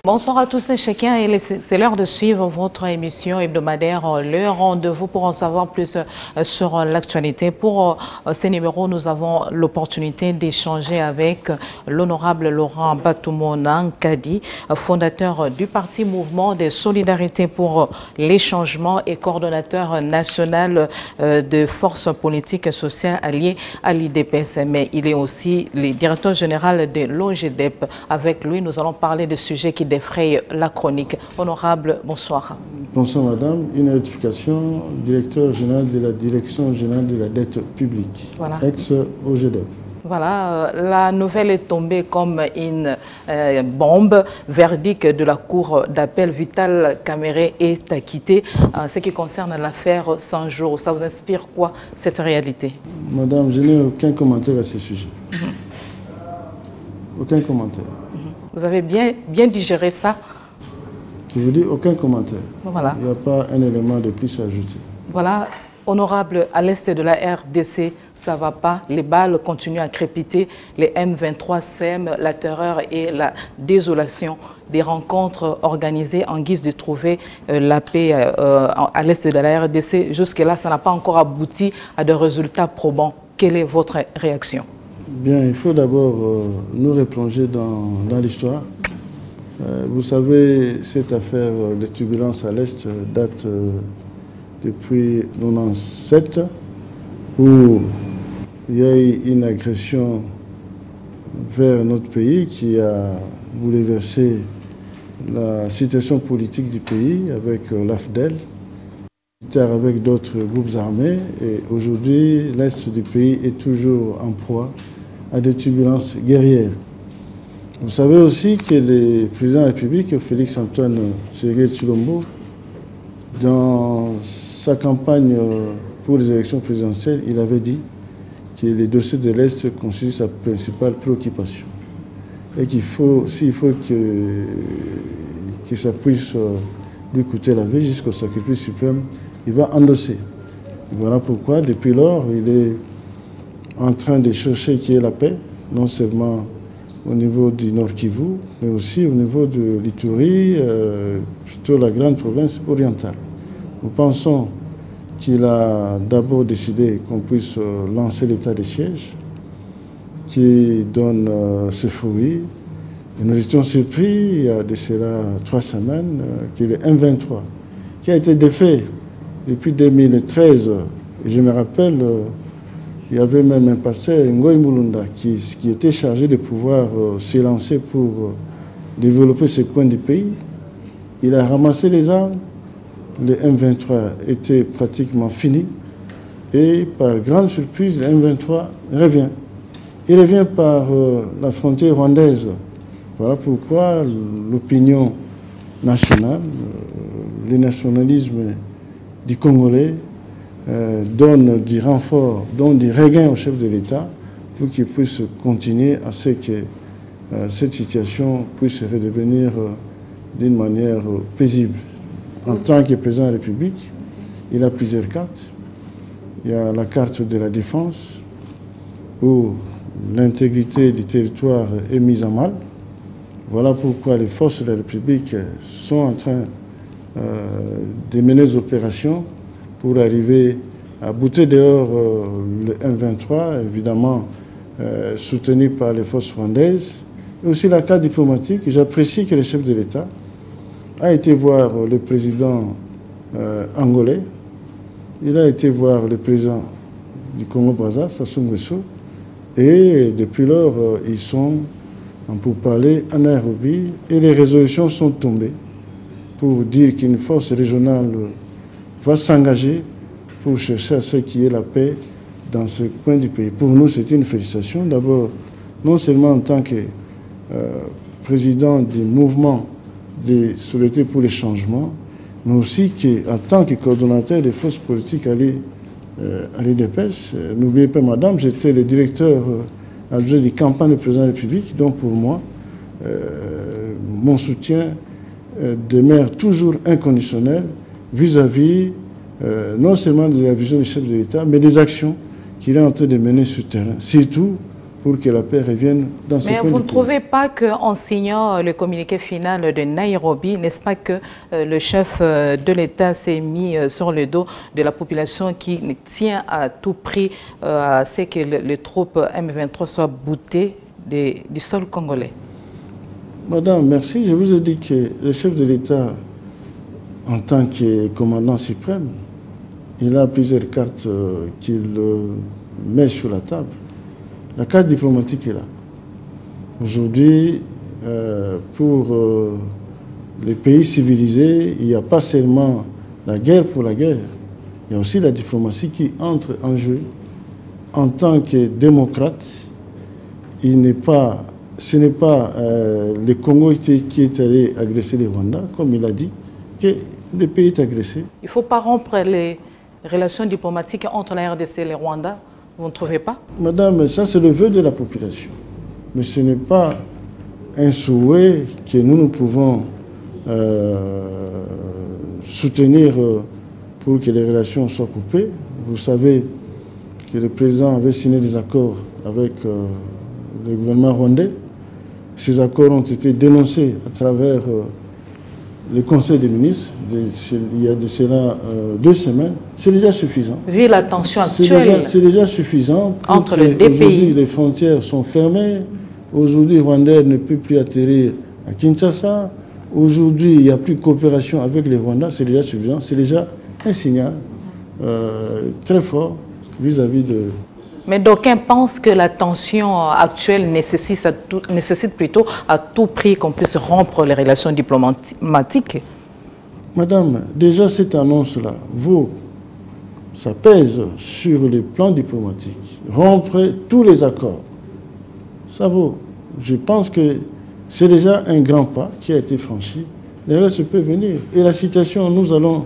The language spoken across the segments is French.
Bonsoir à tous et chacun, et c'est l'heure de suivre votre émission hebdomadaire, le rendez-vous pour en savoir plus sur l'actualité. Pour ces numéros, nous avons l'opportunité d'échanger avec l'honorable Laurent Batoumonan Kadi, fondateur du parti Mouvement des Solidarités pour les changements et coordonnateur national de forces politiques et sociales alliées à l'IDPS. Mais il est aussi le directeur général de l'OGDEP. Avec lui, nous allons parler de sujets qui défraye la chronique. Honorable, bonsoir. Bonsoir madame, une rectification, directeur général de la Direction générale de la dette publique, voilà. Ex-OGDEP. Voilà, la nouvelle est tombée comme une bombe. Verdict de la Cour d'appel, Vital Caméré est acquitté. Ce qui concerne l'affaire 100 jours, ça vous inspire quoi, cette réalité? Madame, je n'ai aucun commentaire à ce sujet. Aucun commentaire. Vous avez bien digéré ça? Je vous dis aucun commentaire. Voilà. Il n'y a pas un élément de plus à ajouter. Voilà, honorable, à l'est de la RDC, ça ne va pas. Les balles continuent à crépiter. Les M23 sèment la terreur et la désolation. Des rencontres organisées en guise de trouver la paix à l'est de la RDC. Jusque-là, ça n'a pas encore abouti à de résultats probants. Quelle est votre réaction? Bien, il faut d'abord nous replonger dans l'histoire. Vous savez, cette affaire de turbulences à l'Est date depuis 1997, où il y a eu une agression vers notre pays qui a bouleversé la situation politique du pays avec l'AFDEL, avec d'autres groupes armés. Et aujourd'hui, l'Est du pays est toujours en proie à des turbulences guerrières. Vous savez aussi que le président de la République, Félix-Antoine Tshisekedi, dans sa campagne pour les élections présidentielles, il avait dit que les dossiers de l'Est constituent sa principale préoccupation. Et qu'il faut, s'il faut que ça puisse lui coûter la vie jusqu'au sacrifice suprême, il va endosser. Voilà pourquoi, depuis lors, il est en train de chercher qui est la paix, non seulement au niveau du Nord Kivu, mais aussi au niveau de l'Ituri, plutôt la grande province orientale. Nous pensons qu'il a d'abord décidé qu'on puisse lancer l'état de siège, qui donne ses fruits. Et nous étions surpris, il y a de cela 3 semaines, que le M23, qui a été défait depuis 2013, et je me rappelle, il y avait même un pasteur, Ngoï Mulunda, qui était chargé de pouvoir s'élancer pour développer ce coin du pays. Il a ramassé les armes, le M23 était pratiquement fini, et par grande surprise, le M23 revient. Il revient par la frontière rwandaise. Voilà pourquoi l'opinion nationale, le nationalisme du Congolais, donne du renfort, donne du regain au chef de l'État pour qu'il puisse continuer à ce que cette situation puisse redevenir d'une manière paisible. En tant que président de la République, il a plusieurs cartes. Il y a la carte de la défense, où l'intégrité du territoire est mise en mal. Voilà pourquoi les forces de la République sont en train de mener des opérations pour arriver à bouter dehors le M23, évidemment soutenu par les forces rwandaises. Et aussi la carte diplomatique. J'apprécie que le chef de l'État a été voir le président angolais, il a été voir le président du Congo-Brazza, Sassou Nguesso, et depuis lors, ils sont pour parler à Nairobi, et les résolutions sont tombées pour dire qu'une force régionale va s'engager pour chercher à ce qu'il y ait la paix dans ce coin du pays. Pour nous, c'est une félicitation. D'abord, non seulement en tant que président du mouvement de solidarité pour les changements, mais aussi en tant que coordonnateur des forces politiques à l'IDPS. N'oubliez pas, madame, j'étais le directeur adjoint des campagnes du président de la République, donc pour moi, mon soutien demeure toujours inconditionnel vis-à-vis non seulement de la vision du chef de l'État, mais des actions qu'il est en train de mener sur le terrain, surtout pour que la paix revienne dans ce pays. Mais vous ne trouvez pas qu'en signant le communiqué final de Nairobi, n'est-ce pas que le chef de l'État s'est mis sur le dos de la population qui tient à tout prix à ce que les troupes M23 soient boutées du sol congolais? Madame, merci. Je vous ai dit que le chef de l'État, en tant que commandant suprême, il a plusieurs cartes qu'il met sur la table. La carte diplomatique est là. Aujourd'hui, pour les pays civilisés, il n'y a pas seulement la guerre pour la guerre, il y a aussi la diplomatie qui entre en jeu. En tant que démocrate, ce n'est pas le Congo qui est allé agresser le Rwanda, comme il a dit, que le pays est agressé. Il ne faut pas rompre les relations diplomatiques entre la RDC et le Rwanda. Vous ne trouvez pas? Madame, ça c'est le vœu de la population. Mais ce n'est pas un souhait que nous pouvons soutenir pour que les relations soient coupées. Vous savez que le président avait signé des accords avec le gouvernement rwandais. Ces accords ont été dénoncés à travers le Conseil des ministres, il y a de cela 2 semaines. C'est déjà suffisant. Vu la tension actuelle, c'est déjà suffisant. Entre les deux pays. Aujourd'hui, les frontières sont fermées. Aujourd'hui, Rwandais ne peut plus atterrir à Kinshasa. Aujourd'hui, il n'y a plus de coopération avec les Rwandais. C'est déjà suffisant. C'est déjà un signal très fort vis-à-vis de... Mais d'aucuns pensent que la tension actuelle nécessite plutôt à tout prix qu'on puisse rompre les relations diplomatiques. Madame, déjà cette annonce-là vaut, ça pèse sur le plan diplomatique. Rompre tous les accords, ça vaut. Je pense que c'est déjà un grand pas qui a été franchi. Le reste peut venir. Et la situation, nous allons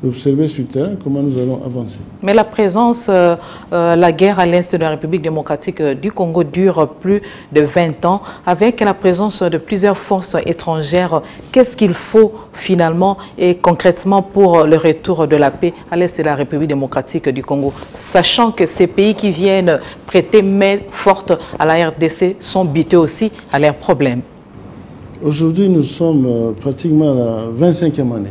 observer sur le terrain comment nous allons avancer. Mais la présence, la guerre à l'est de la République démocratique du Congo dure plus de 20 ans. Avec la présence de plusieurs forces étrangères, qu'est-ce qu'il faut finalement et concrètement pour le retour de la paix à l'est de la République démocratique du Congo? Sachant que ces pays qui viennent prêter main forte à la RDC sont butés aussi à leurs problèmes. Aujourd'hui, nous sommes pratiquement à la 25e année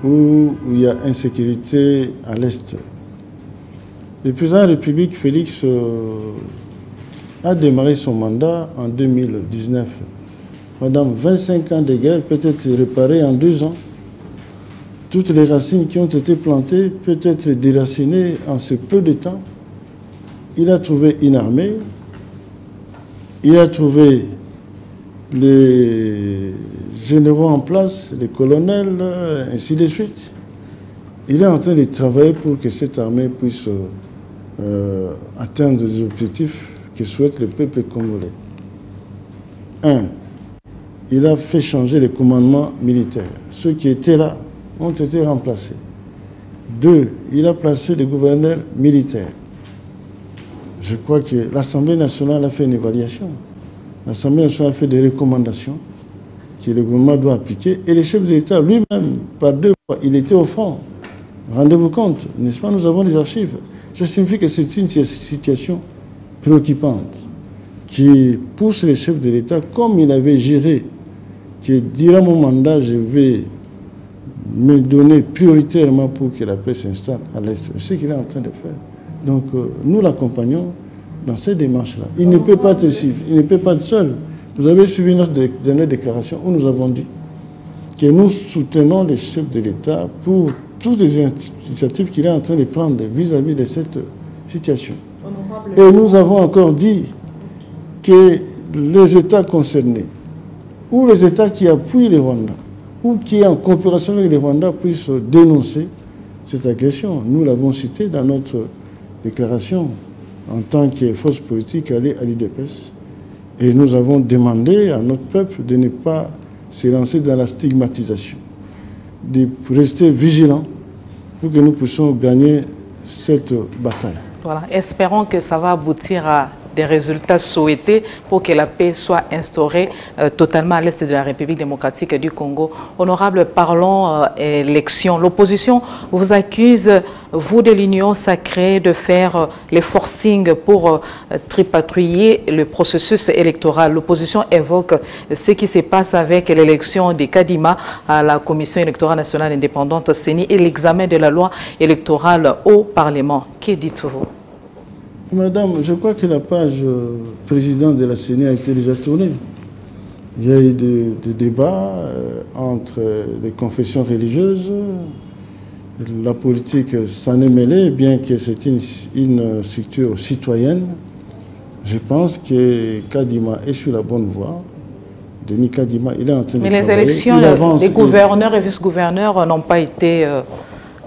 où il y a insécurité à l'Est. Le président de la République, Félix, a démarré son mandat en 2019. Madame, 25 ans de guerre peut être réparés en 2 ans. Toutes les racines qui ont été plantées peuvent être déracinées en ce peu de temps. Il a trouvé une armée, il a trouvé les généraux en place, les colonels, ainsi de suite. Il est en train de travailler pour que cette armée puisse atteindre les objectifs que souhaite le peuple congolais. 1. Il a fait changer les commandements militaires. Ceux qui étaient là ont été remplacés. 2. Il a placé les gouverneurs militaires. Je crois que l'Assemblée nationale a fait une évaluation. L'Assemblée nationale a fait des recommandations que le gouvernement doit appliquer. Et le chef de l'État lui-même, par 2 fois, il était au front. Rendez-vous compte, n'est-ce pas, nous avons des archives. Ça signifie que c'est une situation préoccupante qui pousse le chef de l'État, comme il avait géré, qui durant mon mandat, je vais me donner prioritairement pour que la paix s'installe à l'Est. C'est ce qu'il est en train de faire. Donc, nous l'accompagnons dans cette démarche-là. Il ne peut pas être ici, il ne peut pas être seul. Vous avez suivi notre dernière déclaration où nous avons dit que nous soutenons les chefs de l'État pour toutes les initiatives qu'il est en train de prendre vis-à-vis de cette situation. Et nous avons encore dit que les États concernés, ou les États qui appuient les Rwandais, ou qui, en coopération avec les Rwandais, puissent dénoncer cette agression. Nous l'avons cité dans notre déclaration en tant que force politique alliée à l'UDPS. Et nous avons demandé à notre peuple de ne pas se lancer dans la stigmatisation, de rester vigilants pour que nous puissions gagner cette bataille. Voilà, espérons que ça va aboutir à des résultats souhaités pour que la paix soit instaurée totalement à l'est de la République démocratique du Congo. Honorable, parlons élection. L'opposition vous accuse, vous de l'Union sacrée, de faire les forcings pour tripatouiller le processus électoral. L'opposition évoque ce qui se passe avec l'élection des Kadima à la Commission électorale nationale indépendante CENI et l'examen de la loi électorale au Parlement. Que dites-vous? Madame, je crois que la page président de la CENI a été déjà tournée. Il y a eu des débats entre les confessions religieuses. La politique s'en est mêlée, bien que c'est une structure citoyenne. Je pense que Kadima est sur la bonne voie. Denis Kadima, il est en train de travailler. Mais les élections, les gouverneurs et vice-gouverneurs n'ont pas été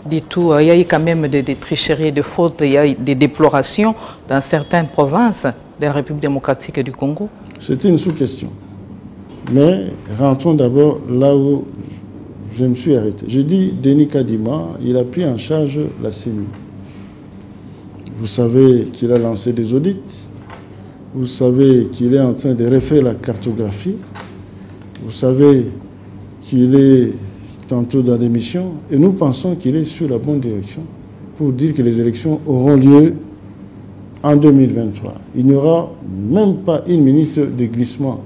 du tout. Il y a eu quand même des tricheries, des fautes, il y a eu des déplorations dans certaines provinces de la République démocratique du Congo. C'était une sous-question. Mais rentrons d'abord là où je me suis arrêté. Je dis Denis Kadima, il a pris en charge la CENI. Vous savez qu'il a lancé des audits. Vous savez qu'il est en train de refaire la cartographie. Vous savez qu'il est tantôt dans des missions. Et nous pensons qu'il est sur la bonne direction pour dire que les élections auront lieu en 2023. Il n'y aura même pas une minute de glissement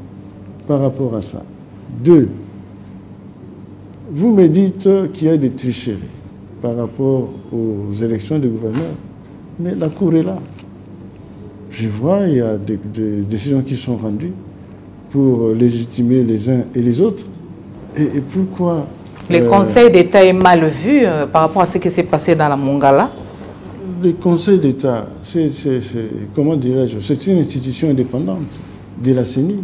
par rapport à ça. 2. Vous me dites qu'il y a des tricheries par rapport aux élections de gouverneurs, mais la Cour est là. Je vois, il y a des décisions qui sont rendues pour légitimer les uns et les autres. Et pourquoi... Le Conseil d'État est mal vu par rapport à ce qui s'est passé dans la Mongala? Le Conseil d'État, comment dirais-je, c'est une institution indépendante de la CENI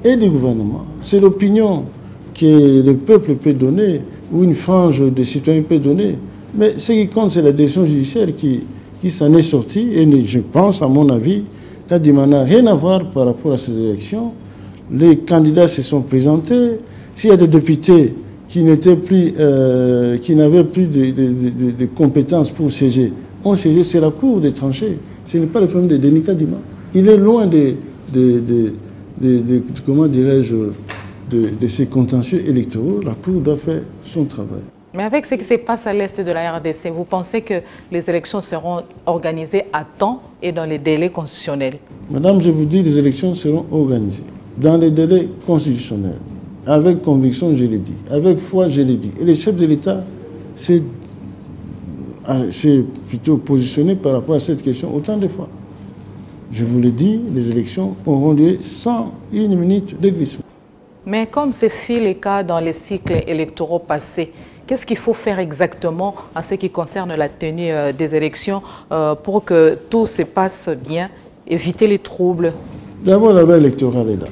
et du gouvernement. C'est l'opinion que le peuple peut donner ou une frange des citoyens peut donner. Mais ce qui compte, c'est la décision judiciaire qui s'en est sortie. Et je pense, à mon avis, Kadima n'a rien à voir par rapport à ces élections. Les candidats se sont présentés. S'il y a des députés qui n'avaient plus de compétences pour siéger, on siégeait, c'est la Cour des tranchées. Ce n'est pas le problème de Denis Kadima. Il est loin comment dirais-je, de ces contentieux électoraux. La Cour doit faire son travail. Mais avec ce qui se passe à l'est de la RDC, vous pensez que les élections seront organisées à temps et dans les délais constitutionnels? Madame, je vous dis, les élections seront organisées dans les délais constitutionnels. Avec conviction, je l'ai dit. Avec foi, je l'ai dit. Et les chefs de l'État s'est plutôt positionné par rapport à cette question autant de fois. Je vous l'ai dit, les élections auront lieu sans une minute de glissement. Mais comme ce fut le cas dans les cycles électoraux passés, qu'est-ce qu'il faut faire exactement en ce qui concerne la tenue des élections pour que tout se passe bien, éviter les troubles? D'abord, la loi électorale est là.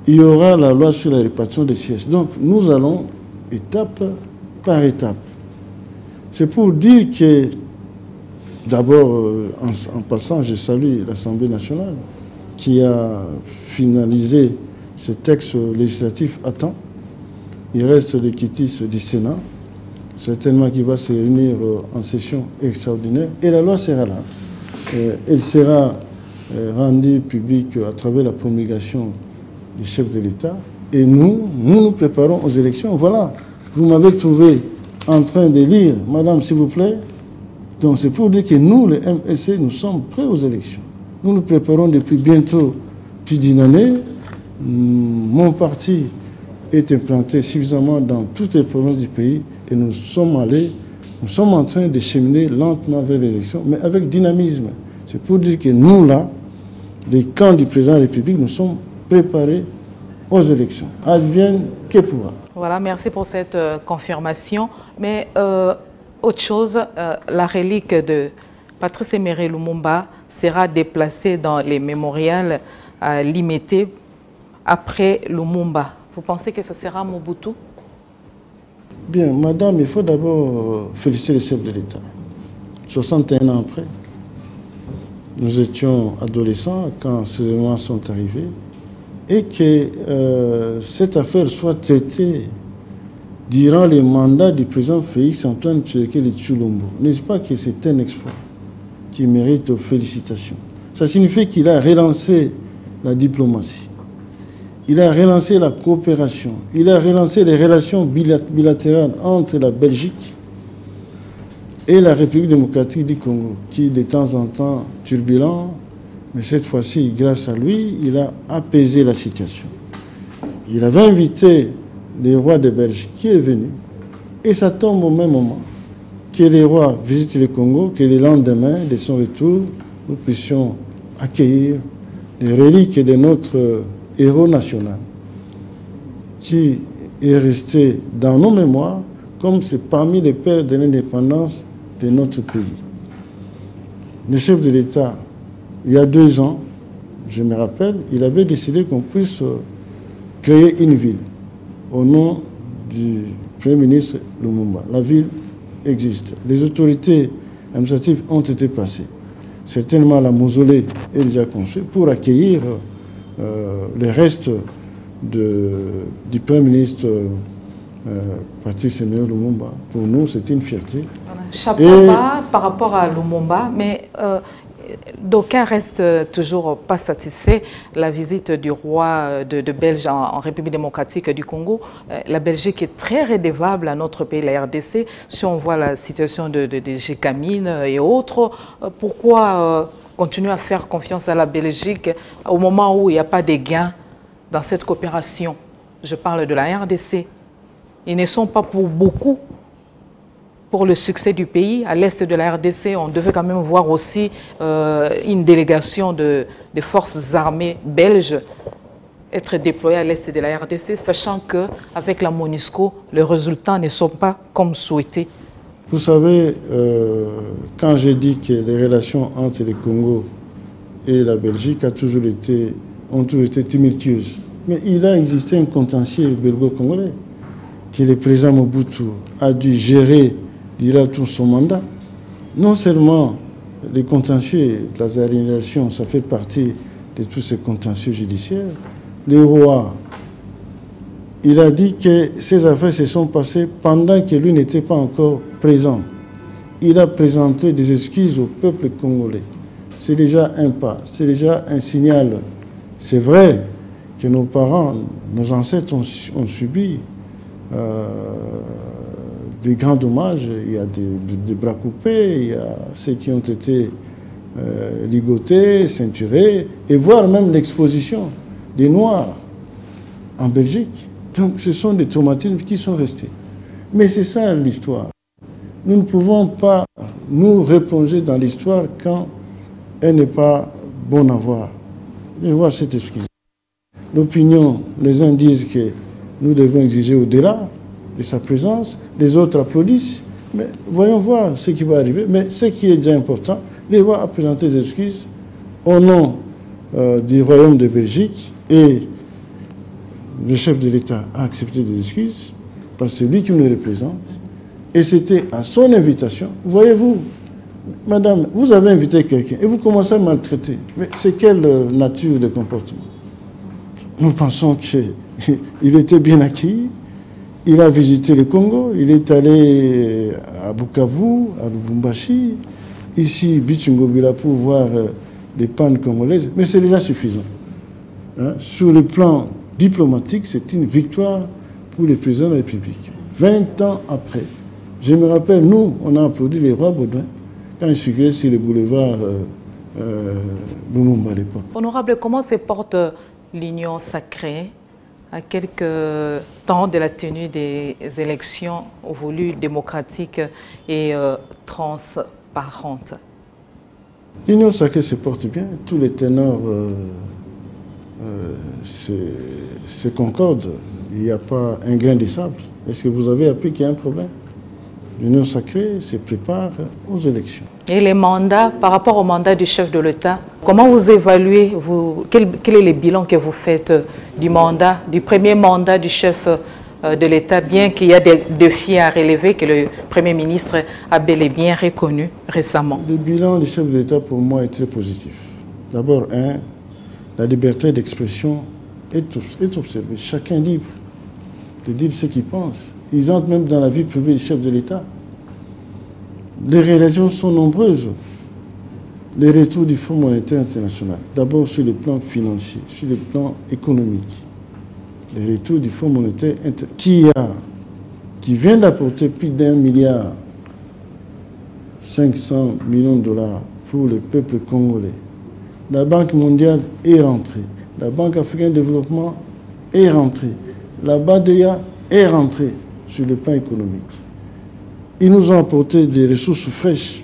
Il y aura la loi sur la répartition des sièges. Donc, nous allons étape par étape. C'est pour dire que, d'abord, en passant, je salue l'Assemblée nationale qui a finalisé ce texte législatif à temps. Il reste le quitus du Sénat, certainement qui va se réunir en session extraordinaire. Et la loi sera là. Elle sera rendue publique à travers la promulgation du chef de l'État. Et nous nous préparons aux élections. Voilà, vous m'avez trouvé en train de lire, madame, s'il vous plaît. Donc c'est pour dire que nous, le MSC, nous sommes prêts aux élections. Nous nous préparons depuis bientôt plus d'une année. Mon parti est implanté suffisamment dans toutes les provinces du pays et nous sommes en train de cheminer lentement vers l'élection, mais avec dynamisme. C'est pour dire que nous, là, les camps du président de la République, nous sommes préparés aux élections. Advienne que pourra. Voilà, merci pour cette confirmation. Mais autre chose, la relique de Patrice Emery Lumumba sera déplacée dans les mémorials à Limete après Lumumba. Vous pensez que ce sera Mobutu? Bien, madame, il faut d'abord féliciter le chef de l'État. 61 ans après, nous étions adolescents quand ces événements sont arrivés et que cette affaire soit traitée durant les mandats du président Félix-Antoine Tshisekedi Tshilombo. N'est-ce pas que c'est un exploit qui mérite félicitations? Ça signifie qu'il a relancé la diplomatie. Il a relancé la coopération. Il a relancé les relations bilatérales entre la Belgique et la République démocratique du Congo, qui de temps en temps turbulent, mais cette fois-ci, grâce à lui, il a apaisé la situation. Il avait invité le roi de Belgique qui est venu, et ça tombe au même moment que les rois visitent le Congo, que le lendemain de son retour, nous puissions accueillir les reliques de notre héros national, qui est resté dans nos mémoires comme c'est parmi les pères de l'indépendance de notre pays. Le chef de l'État, il y a 2 ans, je me rappelle, il avait décidé qu'on puisse créer une ville au nom du Premier ministre Lumumba. La ville existe. Les autorités administratives ont été passées. Certainement, la mausolée est déjà construite pour accueillir les restes du Premier ministre Patrice Emery Lumumba. Pour nous, c'est une fierté. Chapeau bas par rapport à Lumumba, mais d'aucuns restent toujours pas satisfaits. La visite du roi de Belge en République démocratique du Congo, la Belgique est très redevable à notre pays, la RDC. Si on voit la situation de Gécamine et autres, pourquoi continuer à faire confiance à la Belgique au moment où il n'y a pas de gains dans cette coopération? Je parle de la RDC. Ils ne sont pas pour beaucoup pour le succès du pays. À l'est de la RDC, on devait quand même voir aussi une délégation de forces armées belges être déployées à l'est de la RDC, sachant qu'avec la MONUSCO, les résultats ne sont pas comme souhaité. Vous savez, quand j'ai dit que les relations entre le Congo et la Belgique ont toujours été tumultueuses, mais il a existé un contentieux belgo-congolais que le président Mobutu a dû gérer durant tout son mandat. Non seulement les contentieux, la aliénation, ça fait partie de tous ces contentieux judiciaires. Le roi, il a dit que ces affaires se sont passées pendant que lui n'était pas encore présent. Il a présenté des excuses au peuple congolais. C'est déjà un pas, c'est déjà un signal. C'est vrai que nos parents, nos ancêtres ont subi des grands dommages. Il y a des bras coupés, il y a ceux qui ont été ligotés, ceinturés, et voire même l'exposition des Noirs en Belgique. Donc ce sont des traumatismes qui sont restés. Mais c'est ça l'histoire. Nous ne pouvons pas nous replonger dans l'histoire quand elle n'est pas bonne à voir. Je vois cette excuse. L'opinion, les uns disent que nous devons exiger au-delà de sa présence, les autres applaudissent, mais voyons voir ce qui va arriver. Mais ce qui est déjà important, les rois ont présenté des excuses au nom du royaume de Belgique, et le chef de l'État a accepté des excuses parce que c'est lui qui nous représente, et c'était à son invitation. Voyez-vous, madame, vous avez invité quelqu'un et vous commencez à maltraiter. Mais c'est quelle nature de comportement? Nous pensons qu'il était bien accueilli. Il a visité le Congo, il est allé à Bukavu, à Lubumbashi, ici, Bichingobila, pour voir les pannes congolaises, mais c'est déjà suffisant. Hein? Sur le plan diplomatique, c'est une victoire pour le président de la République. 20 ans après, je me rappelle, nous, on a applaudi les rois Baudouin quand ils figuraient sur le boulevard Lumumba à l'époque. Honorable, comment se porte l'Union sacrée à quelques temps de la tenue des élections voulues démocratiques et transparentes? L'Union sacrée se porte bien. Tous les ténors se concordent. Il n'y a pas un grain de sable. Est-ce que vous avez appris qu'il y a un problème? L'Union sacrée se prépare aux élections. Et les mandats, par rapport au mandat du chef de l'État, comment vous évaluez, quel est le bilan que vous faites du mandat, du premier mandat du chef de l'État, bien qu'il y a des défis à relever que le Premier ministre a bel et bien reconnu récemment? Le bilan du chef de l'État, pour moi, est très positif. D'abord, la liberté d'expression est observée. Chacun est libre de dire ce qu'il pense. Ils entrent même dans la vie privée du chef de l'État. Les réalisations sont nombreuses. les retours du Fonds monétaire international. D'abord sur le plan financier, sur le plan économique. Les retours du Fonds monétaire international qui vient d'apporter plus d'1,5 milliard de dollars pour le peuple congolais. La Banque mondiale est rentrée. La Banque africaine de développement est rentrée. La BADEA est rentrée sur le plan économique. Ils nous ont apporté des ressources fraîches,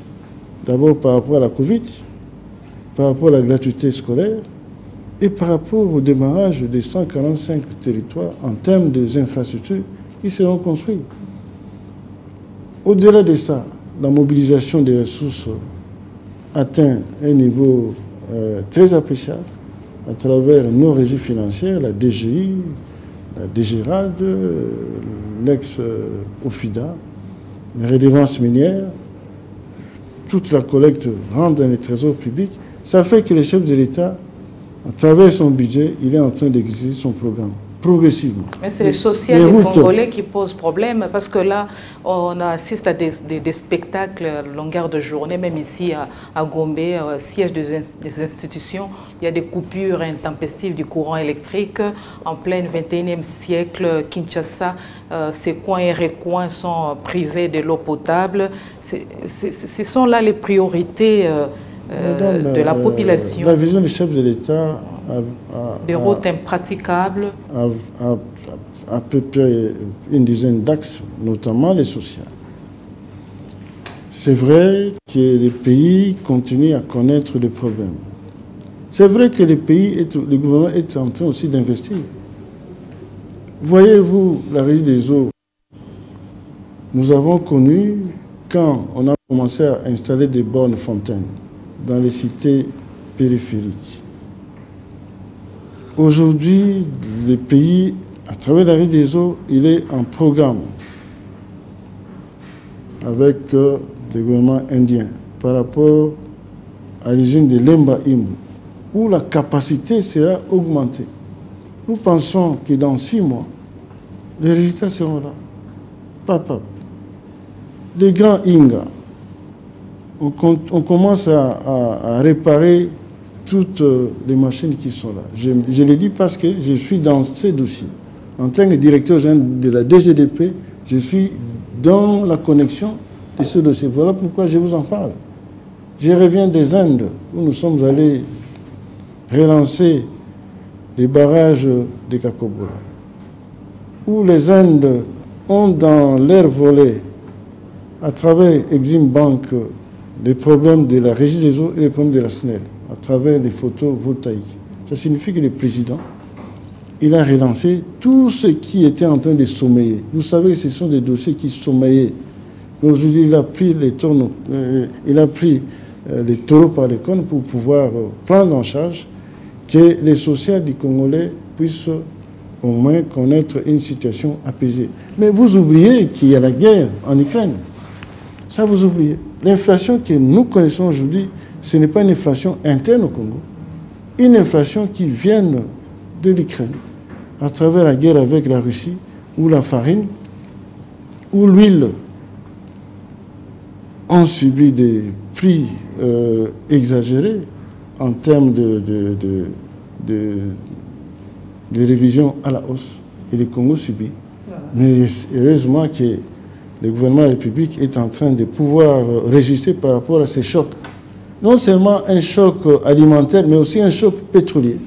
d'abord par rapport à la Covid, par rapport à la gratuité scolaire et par rapport au démarrage des 145 territoires en termes d'infrastructures qui seront construits. Au-delà de ça, la mobilisation des ressources atteint un niveau très appréciable à travers nos régies financières, la DGI, la DGRAD, l'ex-OFIDA, les redevances minières, toute la collecte rentre dans les trésors publics. Ça fait que le chef de l'État, à travers son budget, il est en train d'exécuter son programme, progressivement. Mais c'est le social des Congolais qui pose problème, parce que là, on assiste à des spectacles à longueur de journée, même ici à Gombe, siège des institutions. Il y a des coupures intempestives du courant électrique. En plein 21e siècle, Kinshasa, ces coins et recoins sont privés de l'eau potable. Ce sont là les priorités de la population. La vision du chef de l'État des routes impraticables. À peu près une dizaine d'axes, notamment les sociaux. C'est vrai que les pays continuent à connaître des problèmes. C'est vrai que le gouvernement est en train aussi d'investir. Voyez-vous, la régie des eaux, nous avons connu, quand on a commencé à installer des bornes fontaines dans les cités périphériques. Aujourd'hui, les pays, à travers la régie des eaux, il est en programme avec le gouvernement indien par rapport à l'usine de Lemba Imbu, où la capacité sera augmentée. Nous pensons que dans 6 mois, les résultats seront là. Papa. Les grands Inga, on commence à réparer toutes les machines qui sont là. Je le dis parce que je suis dans ces dossiers. En tant que directeur de la DGDP, je suis dans la connexion de ce dossier. Voilà pourquoi je vous en parle. Je reviens des Indes, où nous sommes allés relancer les barrages de Kakobola, où les Indes ont dans leur volet, à travers Exim Bank, les problèmes de la régie des eaux et les problèmes de la SNEL, à travers les photovoltaïques. Ça signifie que le président, il a relancé tout ce qui était en train de sommeiller. Vous savez que ce sont des dossiers qui sommeillaient. Aujourd'hui, il a pris les taureaux, les taureaux par les cornes pour pouvoir prendre en charge que les sociaux du Congolais puissent au moins connaître une situation apaisée. Mais vous oubliez qu'il y a la guerre en Ukraine. Ça, vous oubliez. L'inflation que nous connaissons aujourd'hui, ce n'est pas une inflation interne au Congo. Une inflation qui vient de l'Ukraine, à travers la guerre avec la Russie, où la farine, où l'huile ont subi des prix exagérés en termes de révision à la hausse. Et le Congo subit. Mais heureusement que le gouvernement de la République est en train de pouvoir résister par rapport à ces chocs. Non seulement un choc alimentaire, mais aussi un choc pétrolier.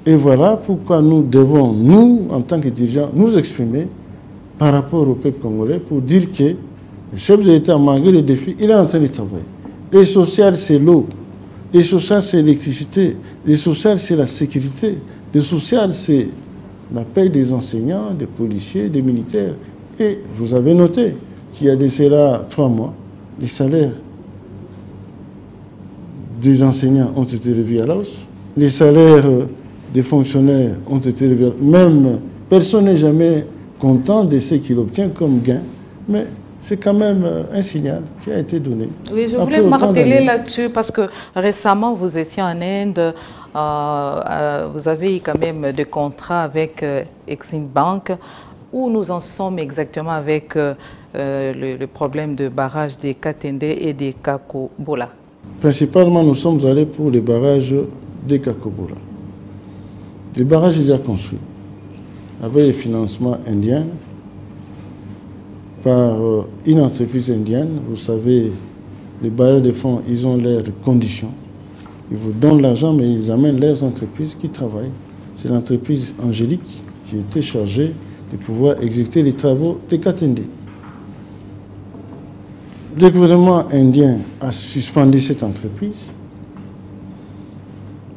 Et voilà pourquoi nous devons, nous, en tant que dirigeants, nous exprimer par rapport au peuple congolais pour dire que le chef de l'État, malgré les défis, il est en train de travailler. Les social, c'est l'eau. Les social, c'est l'électricité. Les social, c'est la sécurité. Les social, c'est la paie des enseignants, des policiers, des militaires. Et vous avez noté qu'il y a de cela 3 mois, les salaires des enseignants ont été revus à la hausse. Les salaires des fonctionnaires ont été revus à la hausse. Même personne n'est jamais content de ce qu'il obtient comme gain. Mais c'est quand même un signal qui a été donné. Oui, je voulais marteler là-dessus parce que récemment, vous étiez en Inde, vous avez eu quand même des contrats avec Exim Bank. Où nous en sommes exactement avec le problème de barrage des Katende et des Kakobola? Principalement, nous sommes allés pour les barrages de Kakobura. Les barrages déjà construits, avec les financements indiens, par une entreprise indienne. Vous savez, les bailleurs de fonds, ils ont leurs conditions. Ils vous donnent l'argent, mais ils amènent leurs entreprises qui travaillent. C'est l'entreprise Angélique qui était chargée de pouvoir exécuter les travaux de Katende. Le gouvernement indien a suspendu cette entreprise.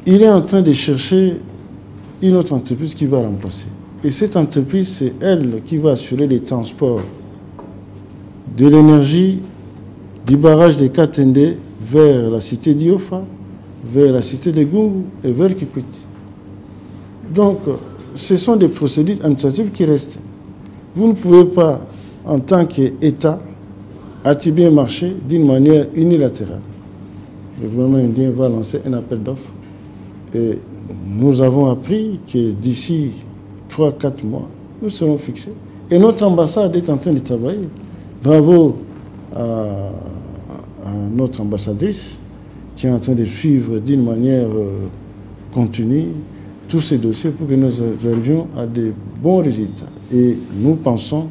Il est en train de chercher une autre entreprise qui va remplacer. Et cette entreprise, c'est elle qui va assurer les transports de l'énergie du barrage de Katende vers la cité d'Iofa, vers la cité de Gungu et vers Kikwiti. Donc, ce sont des procédures administratives qui restent. Vous ne pouvez pas, en tant qu'État, attirer un marché d'une manière unilatérale. Le gouvernement indien va lancer un appel d'offres. Et nous avons appris que d'ici 3-4 mois, nous serons fixés. Et notre ambassade est en train de travailler. Bravo à notre ambassadrice qui est en train de suivre d'une manière continue tous ces dossiers pour que nous arrivions à de bons résultats. Et nous pensons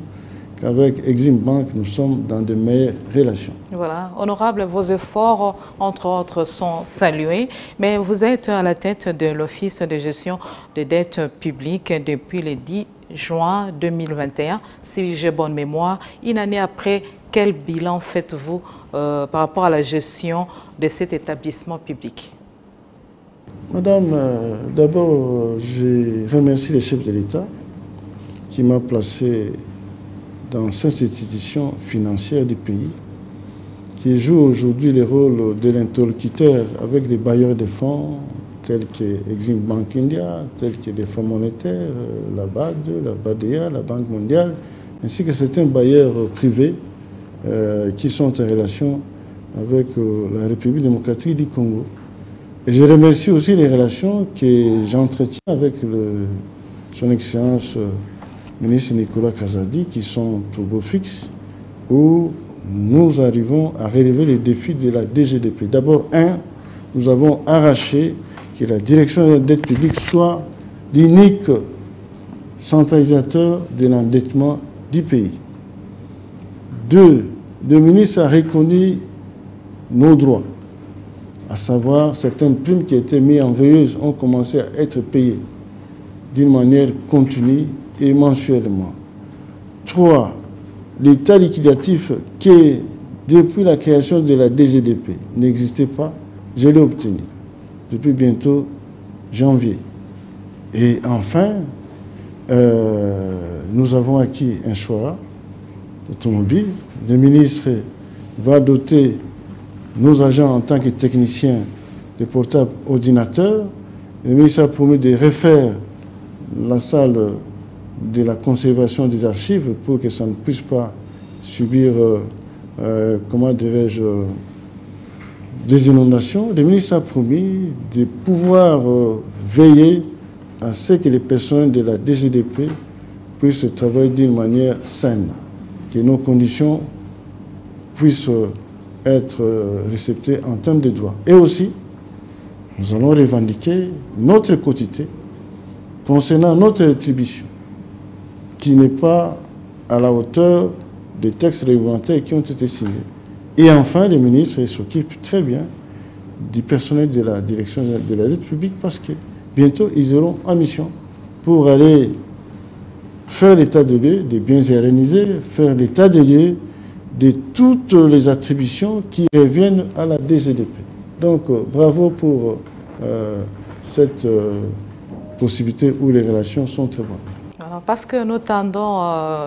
qu'avec Exim Bank, nous sommes dans de meilleures relations. Voilà, honorable, vos efforts, entre autres, sont salués, mais vous êtes à la tête de l'Office de gestion des dettes publiques depuis le 10 juin 2021. Si j'ai bonne mémoire, une année après, quel bilan faites-vous par rapport à la gestion de cet établissement public? Madame, d'abord, je remercie le chef de l'État qui m'a placé dans cette institution financière du pays, qui joue aujourd'hui le rôle de l'interlocuteur avec les bailleurs de fonds, tels que Exim Bank India, tels que les fonds monétaires, la BAD, la BADEA, la Banque mondiale, ainsi que certains bailleurs privés qui sont en relation avec la République démocratique du Congo. Et je remercie aussi les relations que j'entretiens avec son Excellence ministre Nicolas Kazadi, qui sont au beau fixe, où nous arrivons à relever les défis de la DGDP. D'abord, nous avons arraché que la direction de la dette publique soit l'unique centralisateur de l'endettement du pays. 2, le ministre a reconnu nos droits, à savoir certaines primes qui étaient mises en veilleuse ont commencé à être payées d'une manière continue et mensuellement. 3, l'état liquidatif qui, depuis la création de la DGDP, n'existait pas, je l'ai obtenu depuis bientôt janvier. Et enfin, nous avons acquis un choix automobile. Le ministre va doter nos agents en tant que techniciens de portables ordinateurs. Le ministre a promis de refaire la salle de la conservation des archives pour que ça ne puisse pas subir, comment dirais-je, des inondations. Le ministre a promis de pouvoir veiller à ce que les personnels de la DGDP puissent travailler d'une manière saine, que nos conditions puissent être respectées en termes de droits. Et aussi, nous allons revendiquer notre quotité concernant notre rétribution, qui n'est pas à la hauteur des textes réglementaires qui ont été signés. Et enfin, les ministres s'occupent très bien du personnel de la direction de la dette publique parce que bientôt, ils seront en mission pour aller faire l'état de lieu des biens réalisés, faire l'état de lieu de toutes les attributions qui reviennent à la DGDP. Donc, bravo pour cette possibilité où les relations sont très bonnes. Alors, parce que nous tendons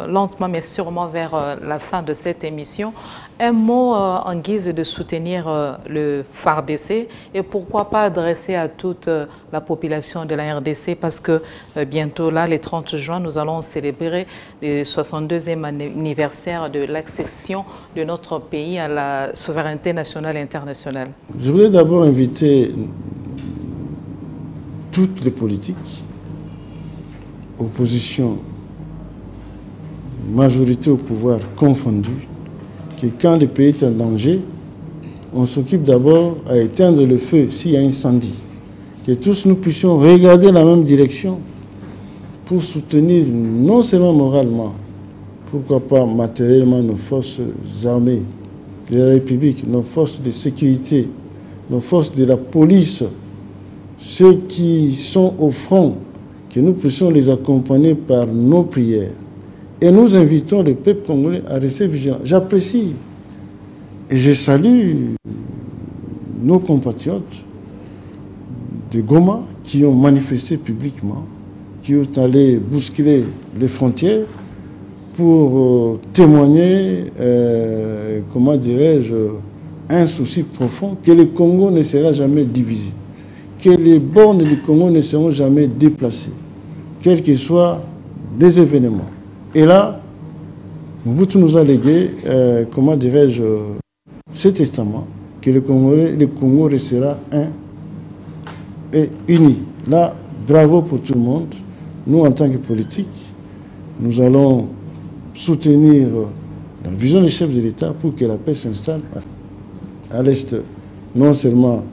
lentement mais sûrement vers la fin de cette émission, un mot en guise de soutenir le FARDC et pourquoi pas adresser à toute la population de la RDC parce que bientôt là, le 30 juin, nous allons célébrer le 62e anniversaire de l'accession de notre pays à la souveraineté nationale et internationale. Je voudrais d'abord inviter toutes les politiques, opposition, majorité au pouvoir confondue, que quand le pays est en danger, on s'occupe d'abord à éteindre le feu s'il y a un incendie. Que tous nous puissions regarder la même direction pour soutenir non seulement moralement, pourquoi pas matériellement nos forces armées de la République, nos forces de sécurité, nos forces de la police, ceux qui sont au front, que nous puissions les accompagner par nos prières. Et nous invitons le peuple congolais à rester vigilant. J'apprécie et je salue nos compatriotes de Goma qui ont manifesté publiquement, qui ont allé bousculer les frontières pour témoigner, comment dirais-je, un souci profond que le Congo ne sera jamais divisé, que les bornes du Congo ne seront jamais déplacées, quels que soient les événements. Et là, Mobutu nous a légué, comment dirais-je, ce testament, que le Congo restera un et uni. Là, bravo pour tout le monde. Nous, en tant que politiques, nous allons soutenir la vision des chefs de l'État pour que la paix s'installe à l'Est, non seulement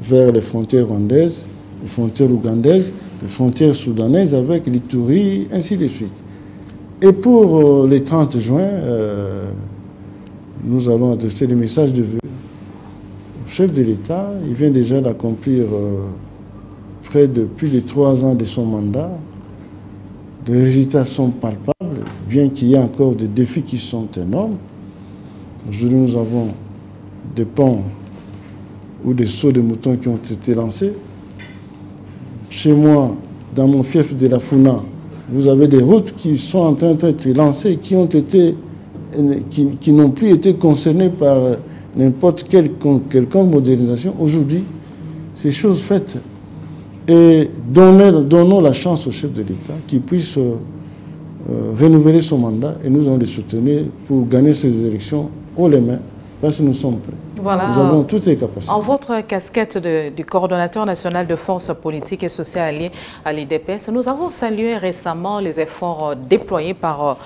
vers les frontières rwandaises, les frontières ougandaises, les frontières soudanaises avec l'Ituri, ainsi de suite. Et pour les 30 juin, nous allons adresser des messages de vœux au chef de l'État. Il vient déjà d'accomplir près de plus de 3 ans de son mandat. Les résultats sont palpables, bien qu'il y ait encore des défis qui sont énormes. Aujourd'hui, nous avons des ponts ou des sauts de moutons qui ont été lancés. Chez moi, dans mon fief de la Funa, vous avez des routes qui sont en train d'être lancées, qui n'ont plus été concernées par n'importe quelle quelconque modernisation. Aujourd'hui, ces choses faites. Et donnons la chance au chef de l'État qu'il puisse renouveler son mandat et nous allons le soutenir pour gagner ces élections haut les mains parce que nous sommes prêts. Voilà. Nous avons toutes les capacités. En votre casquette du coordonnateur national de forces politiques et sociales alliées à l'IDPS, nous avons salué récemment les efforts déployés par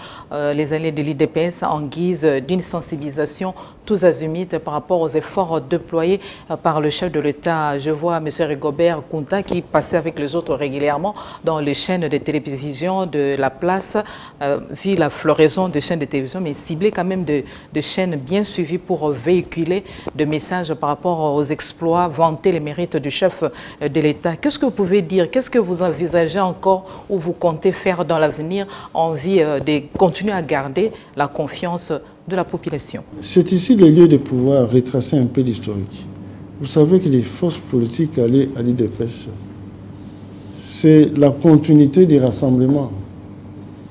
les alliés de l'IDPS en guise d'une sensibilisation tous azimuts par rapport aux efforts déployés par le chef de l'État. Je vois M. Rigobert Kounta qui passait avec les autres régulièrement dans les chaînes de télévision de la place, vu la floraison de chaînes de télévision, mais ciblé quand même de chaînes bien suivies pour véhiculer de messages par rapport aux exploits, vanter les mérites du chef de l'État. Qu'est-ce que vous pouvez dire? Qu'est-ce que vous envisagez encore ou vous comptez faire dans l'avenir en vue de continuer à garder la confiance de la population? C'est ici le lieu de pouvoir retracer un peu l'historique. Vous savez que les forces politiques alliées à l'IDPS, c'est la continuité des rassemblements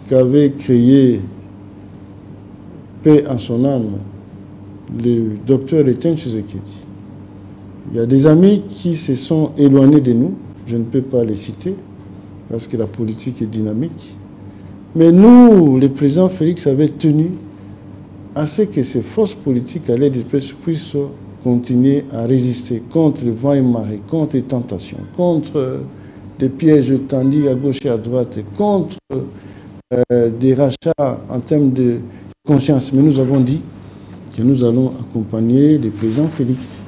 qu'avait créé, paix en son âme, le docteur Etienne Tshisekedi. Il y a des amis qui se sont éloignés de nous, je ne peux pas les citer, parce que la politique est dynamique. Mais nous, le président Félix avait tenu à ce que ces forces politiques à l'IDPS puissent continuer à résister contre le vent et marée, contre les tentations, contre des pièges tendus à gauche et à droite, contre des rachats en termes de conscience. Mais nous avons dit que nous allons accompagner le président Félix.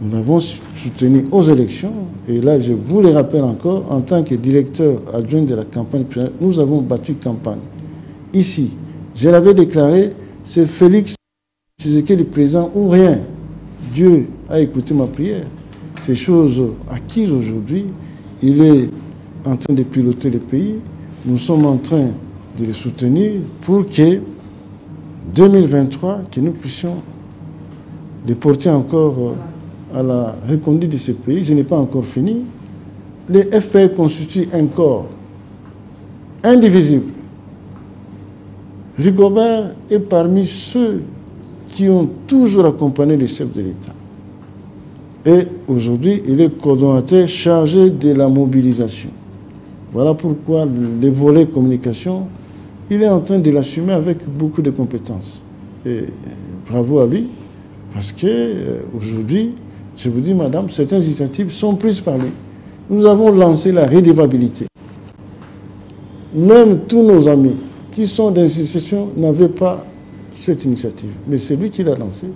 Nous l'avons soutenu aux élections. Et là, je vous le rappelle encore, en tant que directeur adjoint de la campagne, nous avons battu campagne. Ici, je l'avais déclaré, c'est Félix Tshisekedi le président ou rien. Dieu a écouté ma prière. Ces choses acquises aujourd'hui, il est en train de piloter le pays. Nous sommes en train de le soutenir pour que 2023, que nous puissions les porter encore à la reconduite de ce pays. Je n'ai pas encore fini. Les FPR constituent un corps indivisible. Rigobert est parmi ceux qui ont toujours accompagné les chefs de l'État. Et aujourd'hui, il est coordonnateur chargé de la mobilisation. Voilà pourquoi les volets communication, il est en train de l'assumer avec beaucoup de compétences. Et bravo à lui, parce qu'aujourd'hui, je vous dis, madame, certaines initiatives sont prises par lui. Nous avons lancé la redevabilité. Même tous nos amis qui sont dans ces institutions n'avaient pas cette initiative. Mais c'est lui qui l'a lancée.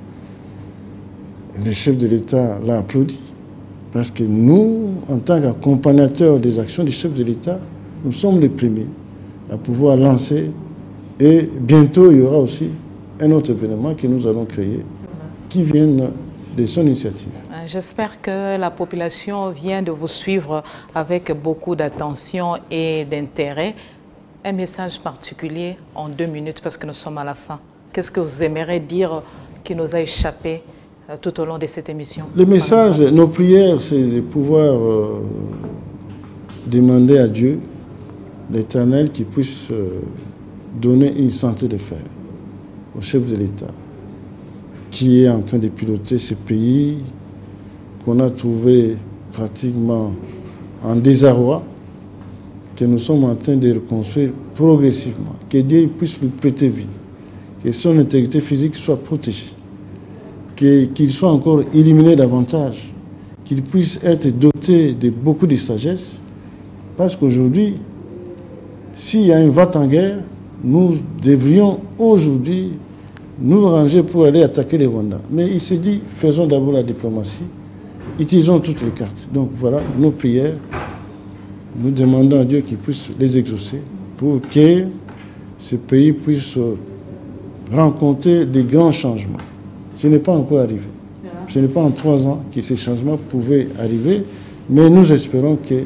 le chef de l'État l'a applaudi. Parce que nous, en tant qu'accompagnateurs des actions du chef de l'État, nous sommes les premiers à pouvoir lancer. Et bientôt, il y aura aussi un autre événement que nous allons créer qui vient de son initiative. J'espère que la population vient de vous suivre avec beaucoup d'attention et d'intérêt. Un message particulier en 2 minutes parce que nous sommes à la fin. Qu'est-ce que vous aimeriez dire qui nous a échappé tout au long de cette émission? Le message, nos prières, c'est de pouvoir demander à Dieu, l'Éternel, qu'il puisse donner une santé de fer au chef de l'État, qui est en train de piloter ce pays qu'on a trouvé pratiquement en désarroi, que nous sommes en train de reconstruire progressivement, que Dieu puisse lui prêter vie, que son intégrité physique soit protégée, qu'il soit encore éliminé davantage, qu'il puisse être doté de beaucoup de sagesse, parce qu'aujourd'hui, s'il y a un va-t-en-guerre, nous devrions aujourd'hui nous ranger pour aller attaquer les Rwandais. Mais il s'est dit, faisons d'abord la diplomatie, utilisons toutes les cartes. Donc voilà nos prières. Nous demandons à Dieu qu'il puisse les exaucer pour que ce pays puisse rencontrer des grands changements. Ce n'est pas encore arrivé. Ce n'est pas en 3 ans que ces changements pouvaient arriver, mais nous espérons que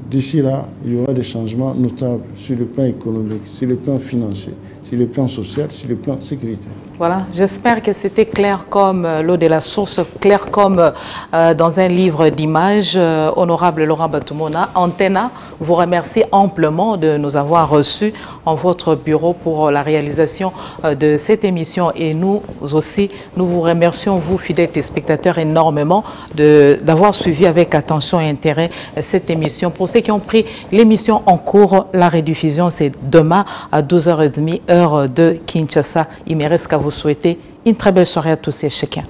d'ici là, il y aura des changements notables sur le plan économique, sur le plan financier, sur le plan social, sur le plan sécuritaire. Voilà, j'espère que c'était clair comme l'eau de la source, clair comme dans un livre d'images. Honorable Laurent Batumona, Antena vous remercie amplement de nous avoir reçus en votre bureau pour la réalisation de cette émission. Et nous aussi, nous vous remercions, vous, fidèles téléspectateurs, énormément d'avoir suivi avec attention et intérêt cette émission. Pour ceux qui ont pris l'émission en cours, la rediffusion, c'est demain à 12h30, heure de Kinshasa. Il me reste qu'à vous souhaiter une très belle soirée à tous et chacun.